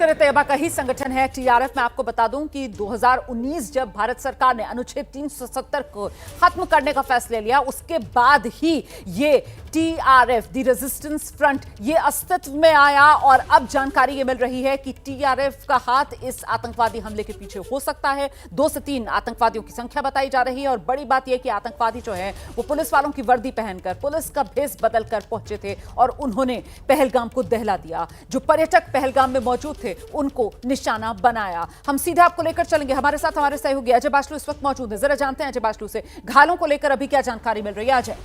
लश्कर-ए-तैयबा का ही संगठन है टीआरएफ। मैं आपको बता दूं कि 2019 जब भारत सरकार ने अनुच्छेद 370 को खत्म करने का फैसला लिया, उसके बाद ही ये टीआरएफ द रेजिस्टेंस फ्रंट ये अस्तित्व में आया। और अब जानकारी ये मिल रही है कि टीआरएफ का हाथ इस आतंकवादी हमले के पीछे हो सकता है। 2 से 3 आतंकवादियों की संख्या बताई जा रही है और बड़ी बात यह कि आतंकवादी जो है वो पुलिस वालों की वर्दी पहनकर, पुलिस का भेष बदलकर पहुंचे थे और उन्होंने पहलगाम को दहला दिया। जो पर्यटक पहलगाम में मौजूद थे उनको निशाना बनाया। हम सीधे आपको लेकर चलेंगे, हमारे साथ हमारे सहयोगी अजय बाचलू इस वक्त मौजूद है। जरा जानते हैं अजय बाचलू से घायलों को लेकर अभी क्या जानकारी मिल रही है। अजय,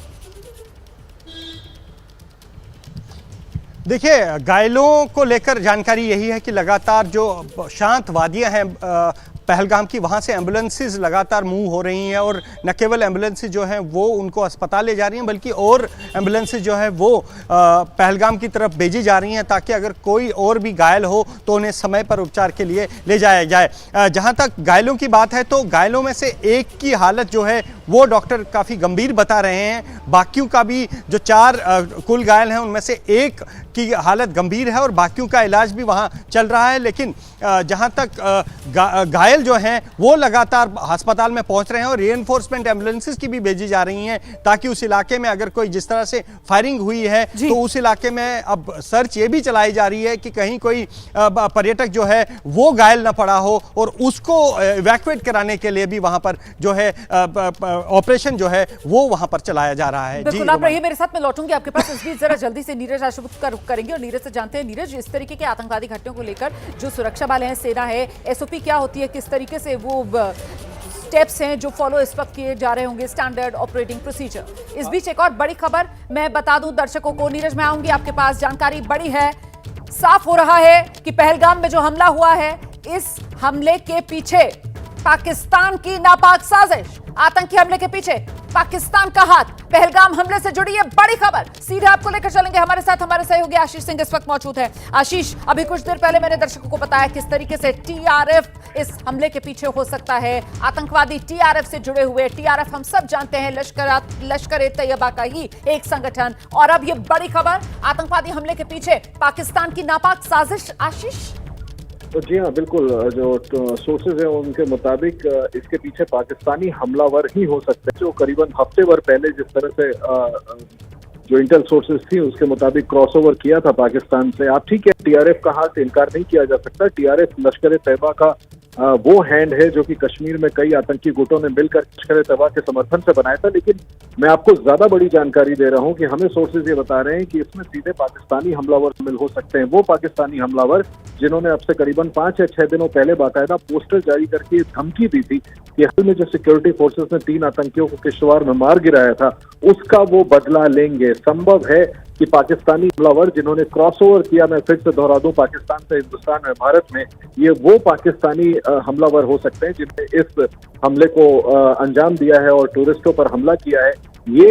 देखिए, घायलों को लेकर जानकारी यही है कि लगातार जो शांत वादियां हैं पहलगाम की, वहाँ से एम्बुलेंसेस लगातार मूव हो रही हैं और न केवल एम्बुलेंसेस जो हैं वो उनको अस्पताल ले जा रही हैं, बल्कि और एम्बुलेंसेस जो है वो पहलगाम की तरफ भेजी जा रही हैं ताकि अगर कोई और भी घायल हो तो उन्हें समय पर उपचार के लिए ले जाया जाए। जहाँ तक घायलों की बात है तो घायलों में से एक की हालत जो है वो डॉक्टर काफ़ी गंभीर बता रहे हैं। बाकियों का भी जो 4 कुल घायल हैं उनमें से एक की हालत गंभीर है और बाकियों का इलाज भी वहाँ चल रहा है। लेकिन जहाँ तक घायल जो हैं वो लगातार अस्पताल में पहुंच रहे हैं और रीइंफोर्समेंट एम्बुलेंसेस की भी भेजी जा रही हैं ताकि उस इलाके में अगर कोई जिस तरह से फायरिंग हुई है तो उस इलाके में अब सर्च ये भी चलाई जा रही है कि कहीं कोई पर्यटक जो है वो घायल ना पड़ा हो और उसको इवैक्यूएट कराने के लिए भी वहां पर जो है ऑपरेशन जो है वो वहां पर चलाया जा रहा है। बिल्कुल, आप रहिए मेरे साथ, मैं लौटूंगी आपके पास। इस बीच जरा जल्दी से नीरज आशुपुत का रुख करेंगे और नीरज से जानते हैं, नीरज, इस तरीके के आतंकवादी घटनाओं को लेकर जो सुरक्षा वाले हैं, सेना है, एसओपी क्या होती है, किस तरीके से वो स्टेप्स हैं जो फॉलो इस वक्त किए जा रहे होंगे, स्टैंडर्ड ऑपरेटिंग प्रोसीजर। इस बीच एक और बड़ी खबर मैं बता दूं दर्शकों को। नीरज, मैं आऊंगी आपके पास, जानकारी बड़ी है। साफ हो रहा है कि पहलगाम में जो हमला हुआ है, इस हमले के पीछे पाकिस्तान की नापाक साजिश, आतंकी हमले के पीछे पाकिस्तान का हाथ, पहलगाम हमले से जुड़ी है बड़ी खबर। सीधे आपको लेकर चलेंगे, हमारे साथ हमारे सहयोगी आशीष सिंह इस वक्त मौजूद है। आशीष, अभी कुछ देर पहले मैंने दर्शकों को बताया किस तरीके से टीआरएफ इस हमले के पीछे हो सकता है। आतंकवादी टीआरएफ से जुड़े हुए, टीआरएफ हम सब जानते हैं लश्कर-ए-तैयबा का ही एक संगठन, और अब ये बड़ी खबर, आतंकवादी हमले के पीछे पाकिस्तान की नापाक साजिश। आशीष, तो जी हाँ, बिल्कुल, जो सोर्सेज हैं उनके मुताबिक इसके पीछे पाकिस्तानी हमलावर ही हो सकते हैं, जो करीबन हफ्ते भर पहले जिस तरह से जो इंटेल सोर्सेज थी उसके मुताबिक क्रॉसओवर किया था पाकिस्तान से। आप ठीक है, टीआरएफ का हाथ इनकार नहीं किया जा सकता। टीआरएफ लश्कर-ए-तैयबा का वो हैंड है जो कि कश्मीर में कई आतंकी गुटों ने मिलकर लश्कर-ए-तैयबा के समर्थन से बनाया था। लेकिन मैं आपको ज्यादा बड़ी जानकारी दे रहा हूं कि हमें सोर्सेज ये बता रहे हैं कि इसमें सीधे पाकिस्तानी हमलावर शामिल हो सकते हैं। वो पाकिस्तानी हमलावर जिन्होंने अब से करीबन 5 या 6 दिनों पहले बाकायदा पोस्टर जारी करके धमकी दी थी कि हाल में जो सिक्योरिटी फोर्सेस ने 3 आतंकियों को किश्तवाड़ में मार गिराया था उसका वो बदला लेंगे। संभव है कि पाकिस्तानी हमलावर जिन्होंने क्रॉसओवर किया, मैं फिर से दोहरा दूं, पाकिस्तान से हिंदुस्तान में, भारत में, ये वो पाकिस्तानी हमलावर हो सकते हैं जिन्होंने इस हमले को अंजाम दिया है और टूरिस्टों पर हमला किया है। ये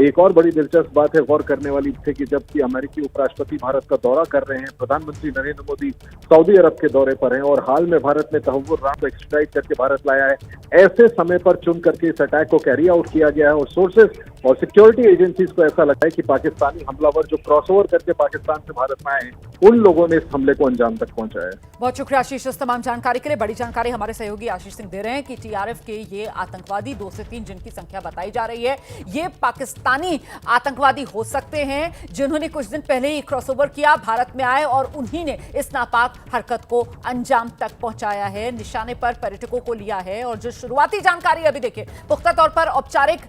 एक और बड़ी दिलचस्प बात है, गौर करने वाली थी कि जबकि अमेरिकी उपराष्ट्रपति भारत का दौरा कर रहे हैं, प्रधानमंत्री नरेंद्र मोदी सऊदी अरब के दौरे पर हैं और हाल में भारत ने तहव्वुर राम को एक्स्ट्राडिट करके भारत लाया है, ऐसे समय पर चुन करके इस अटैक को कैरी आउट किया गया है। और सोर्सेज और सिक्योरिटी एजेंसीज को ऐसा लगा है कि पाकिस्तानी हमलावर जो क्रॉसओवर करके पाकिस्तान से भारत में आए हैं, उन लोगों ने इस हमले को अंजाम तक पहुंचाया है। बहुत शुक्रिया आशीष इस तमाम जानकारी के लिए। बड़ी जानकारी हमारे सहयोगी आशीष सिंह दे रहे हैं कि टीआरएफ के ये आतंकवादी 2 से 3 जिनकी संख्या बताई जा रही है, ये पाकिस्तानी आतंकवादी हो सकते हैं जिन्होंने कुछ दिन पहले ही क्रॉसओवर किया, भारत में आए और उन्हीं ने इस नापाक हरकत को अंजाम तक पहुंचाया है, निशाने पर पर्यटकों को लिया है। और जो शुरुआती जानकारी अभी देखिए, पुख्ता तौर पर औपचारिक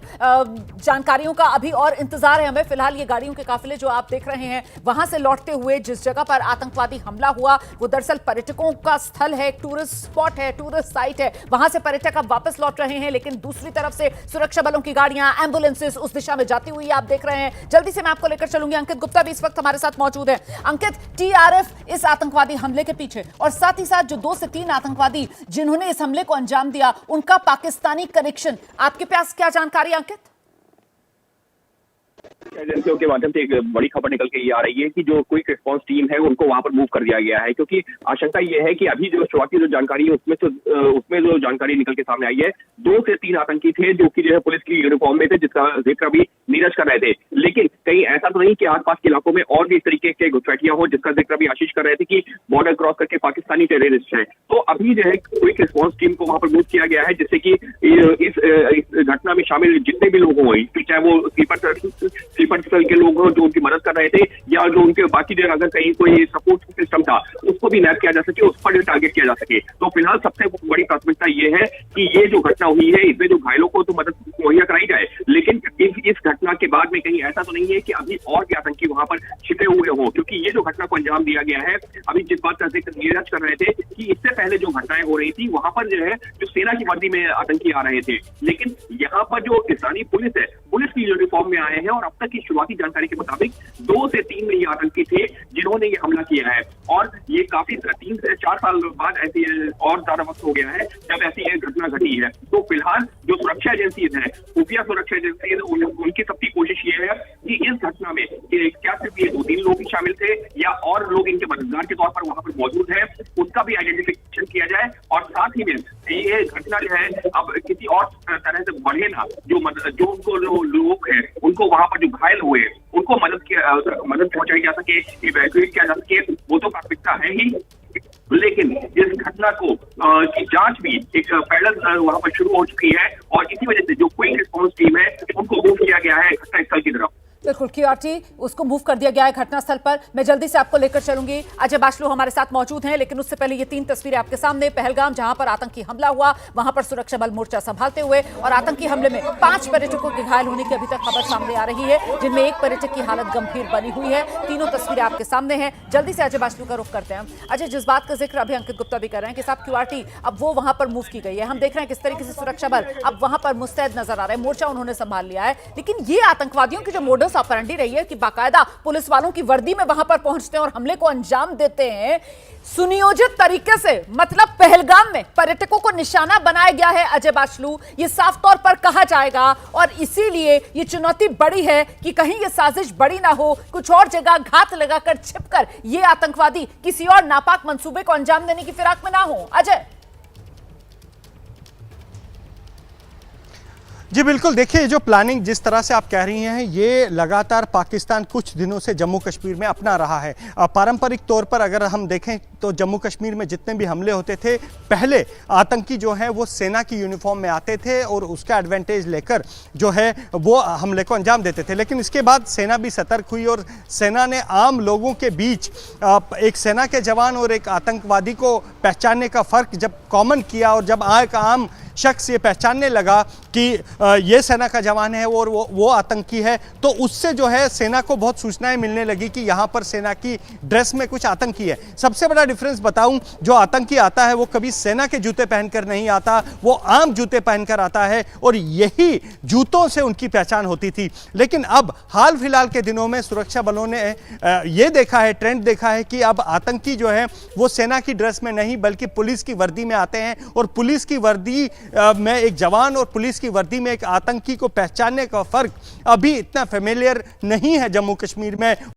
जानकारियों का अभी और इंतजार है हमें। फिलहाल ये गाड़ियों के काफिले जो आप देख रहे हैं, वहां से लौटते हुए जिस जगह पर आतंकवादी हमला हुआ वो दरअसल पर्यटकों का स्थल है, टूरिस्ट स्पॉट है, टूरिस्ट साइट है, वहां से पर्यटक अब वापस लौट रहे हैं। लेकिन दूसरी तरफ से सुरक्षा बलों की गाड़ियां, एम्बुलेंसेस उस दिशा में जाती हुई आप देख रहे हैं। जल्दी से मैं आपको लेकर चलूंगी, अंकित गुप्ता भी इस वक्त हमारे साथ मौजूद है। अंकित, टीआरएफ इस आतंकवादी हमले के पीछे और साथ ही साथ जो 2 से 3 आतंकवादी जिन्होंने इस हमले को अंजाम दिया, उनका पाकिस्तानी कनेक्शन, आपके पास क्या जानकारी अंकित? एजेंसियों के माध्यम से एक बड़ी खबर निकल के ये आ रही है कि जो क्विक रिस्पांस टीम है उनको वहां पर मूव कर दिया गया है, क्योंकि आशंका ये है कि अभी जो शुरुआती जो जानकारी है उसमें जो जानकारी निकल के सामने आई है, 2 से 3 आतंकी थे जो कि जो है पुलिस की यूनिफॉर्म में थे, जिसका जिक्र अभी नीरज कर रहे थे। लेकिन कहीं ऐसा तो नहीं कि आसपास के इलाकों में और भी इस तरीके के घुसपैठियां हो, जिसका जिक्र अभी आशीष कर रहे थे कि बॉर्डर क्रॉस करके पाकिस्तानी टेररिस्ट हैं। तो अभी जो है क्विक रिस्पांस टीम को वहां पर मूव किया गया है, जिससे कि इस घटना में शामिल जितने भी लोग हों, चाहे वो स्लीपर सेल के लोग हों जो उनकी मदद कर रहे थे, या जो उनके बाकी जो अगर कहीं कोई सपोर्ट सिस्टम था उसको भी नैप किया जा सके, उस पर टारगेट किया जा सके। तो फिलहाल सबसे बड़ी प्राथमिकता ये है कि ये जो घटना हुई है इसमें जो घायलों को तो मदद मुहैया कराई जाए, लेकिन इस घटना के बाद में कहीं ऐसा तो नहीं है कि अभी और भी आतंकी वहां पर छिपे हुए हों, क्योंकि ये जो घटना को अंजाम दिया गया है, अभी जिस बात का जिक्र नीरज कर रहे थे कि इससे पहले जो घटनाएं हो रही थी वहां पर जो है जो सेना की वर्दी में आतंकी आ रहे थे, लेकिन यहाँ पर जो पाकिस्तानी पुलिस है, पुलिस की यूनिफॉर्म में आए हैं और अब तक की शुरुआती जानकारी के मुताबिक 2 से 3 में ये आतंकी थे जिन्होंने ये हमला किया है। और ये काफी 3 से 4 साल बाद ऐसी और ज्यादा वक्त हो गया है जब ऐसी एक घटना घटी है। तो फिलहाल जो सुरक्षा एजेंसीज हैं, खुफिया सुरक्षा एजेंसीज, उनकी सबकी कोशिश ये है कि इस घटना में क्या सिर्फ ये 2-3 लोग ही शामिल थे या और लोग इनके मददगार के तौर पर वहां पर मौजूद है, उसका भी आइडेंटिफिकेशन किया जाए। और साथ ही में ये घटना जो है अब किसी और तरह से बढ़े ना, जो उनको जो लोग हैं उनको वहां पर जो घायल हुए उनको मदद पहुंचाई जा सके, इवैक्यूएट किया जा सके, वो तो प्राथमिकता है ही। लेकिन इस घटना को की जांच भी एक पैरेलल वहां पर शुरू हो चुकी है और इसी वजह से जो क्विक रिस्पांस टीम है उनको मूव किया गया है घटनास्थल की तरफ। बिल्कुल, क्यूआरटी उसको मूव कर दिया गया है घटनास्थल पर। मैं जल्दी से आपको लेकर चलूंगी। अजय बाचलू हमारे साथ मौजूद हैं, लेकिन उससे पहले ये 3 तस्वीरें आपके सामने। पहलगाम, जहां पर आतंकी हमला हुआ, वहां पर सुरक्षा बल मोर्चा संभालते हुए, और आतंकी हमले में 5 पर्यटकों के घायल होने की अभी तक खबर सामने आ रही है, जिनमें एक पर्यटक की हालत गंभीर बनी हुई है। तीनों तस्वीरें आपके सामने हैं। जल्दी से अजय बाचलू का रुख करते हैं। अजय, जिस बात का जिक्र अभी अंकित गुप्ता भी कर रहे हैं कि साहब क्यूआरटी अब वो वहां पर मूव की गई है, हम देख रहे हैं किस तरीके से सुरक्षा बल अब वहां पर मुस्तैद नजर आ रहा है, मोर्चा उन्होंने संभाल लिया है। लेकिन ये आतंकवादियों की जो मोडस ऑपरेंडी रही है कि बाकायदा पुलिस वालों की वर्दी में वहां पर पहुंचते हैं और हमले को अंजाम देते हैं सुनियोजित तरीके से, मतलब पहलगाम में पर्यटकों को निशाना बनाया गया है। अजय बाचलू, ये साफ तौर पर कहा जाएगा और इसीलिए ये चुनौती बड़ी है कि कहीं ये साजिश बड़ी ना हो, कुछ और जगह घात लगाकर छिपकर ये आतंकवादी किसी और नापाक मंसूबे को अंजाम देने की फिराक में ना हो। अजय जी बिल्कुल, देखिए जो प्लानिंग जिस तरह से आप कह रही हैं ये लगातार पाकिस्तान कुछ दिनों से जम्मू कश्मीर में अपना रहा है। पारंपरिक तौर पर अगर हम देखें तो जम्मू कश्मीर में जितने भी हमले होते थे, पहले आतंकी जो हैं वो सेना की यूनिफॉर्म में आते थे और उसका एडवांटेज लेकर जो है वो हमले को अंजाम देते थे। लेकिन इसके बाद सेना भी सतर्क हुई और सेना ने आम लोगों के बीच एक सेना के जवान और एक आतंकवादी को पहचानने का फ़र्क जब कॉमन किया और जब एक आम शख्स ये पहचानने लगा कि ये सेना का जवान है और वो आतंकी है, तो उससे जो है सेना को बहुत सूचनाएं मिलने लगी कि यहाँ पर सेना की ड्रेस में कुछ आतंकी है। सबसे बड़ा डिफरेंस बताऊं, जो आतंकी आता है वो कभी सेना के जूते पहनकर नहीं आता, वो आम जूते पहनकर आता है और यही जूतों से उनकी पहचान होती थी। लेकिन अब हाल फिलहाल के दिनों में सुरक्षा बलों ने ये देखा है, ट्रेंड देखा है कि अब आतंकी जो है वो सेना की ड्रेस में नहीं बल्कि पुलिस की वर्दी में आते हैं और पुलिस की वर्दी में एक जवान और पुलिस की वर्दी में एक आतंकी को पहचानने का फर्क अभी इतना फेमिलियर नहीं है जम्मू कश्मीर में।